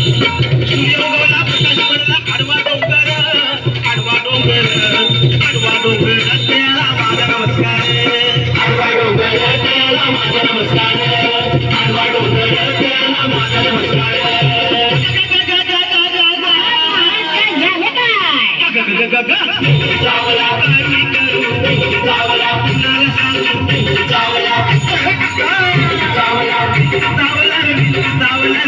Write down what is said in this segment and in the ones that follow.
सूर्योगवला प्रकाश पडला आडवा डोंगर आडवा डोंगर आडवा डोंगर त्याला माझा नमस्कार आडवा डोंगर त्याला माझा नमस्कार आडवा डोंगर त्याला माझा नमस्कार चावला काय मी करू चावला कुणाला सांगू चावला चावला चावला चावला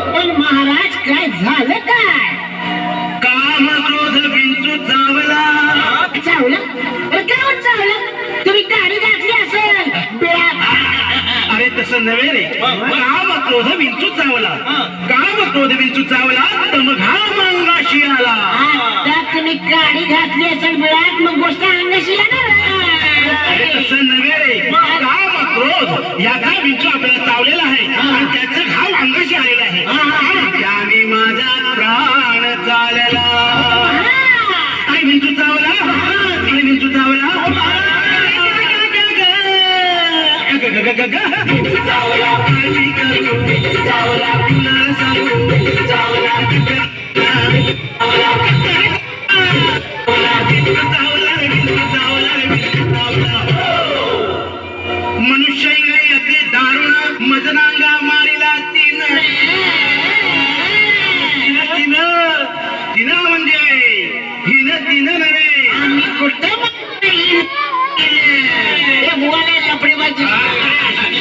पण महाराज काय झालं काय? काम क्रोध विंचू चावला चावलं? काय चावलं? तुम्ही गाडी घातली असेल अरे तसं नव्हे रे काम क्रोध विंचू चावला काम क्रोध विंचू चावला तर मग हा अंगाशी आला आता तुम्ही गाडी घातली असेल बिळात मग गोष्ट अंगाशी येणार अरे तसं नव्हे रे काम क्रोध याचा विंचू आपल्याला चावलेला आहे आणि त्याचा घाव अंगाशी आलेला आहे त्याने माझा प्राण चालला आणि विंचू चावला आणि विंचू चावला चावला काय करू चावला कुणाला सांगू चावला मनुष्य अति दारुण मजनांगा मारिला तीन तिन म्हणजे हिन तिन नव्हे आम्ही कुठं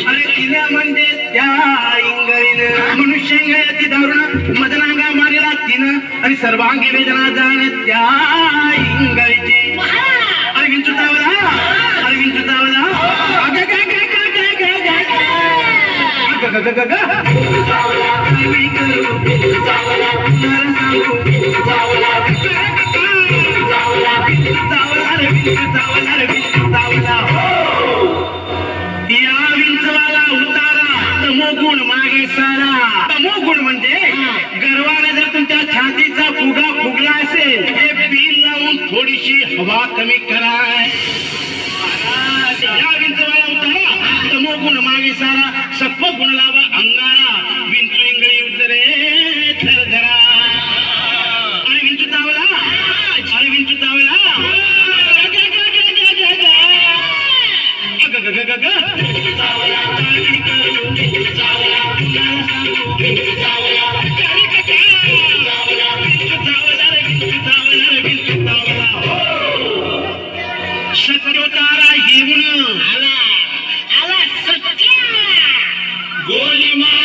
अरे तिन म्हणजे त्या इंगळीनं मनुष्य अति दारुण मजनांगा मारिला तीन आणि सर्वांगी वेदना जाण त्या इंगळीची अरे विंचू चावला अरे विंचू चावला या विंचवाला उतारा तमोगुण मागे सारा तमोगुण म्हणजे गर्वाने जर तुमच्या छातीचा फुगा फुगला असेल हे बिल लावून थोडीशी हवा कमी करा या विंचवाला उतारा तमोगुण मागे सारा सत्व गुण लावा अंगारा विंचू इंगळी उतरे थर धरा आणि विंचू चावला आणि विंचू चावला सत्योतारा येऊन आला आला सत्या गोली मार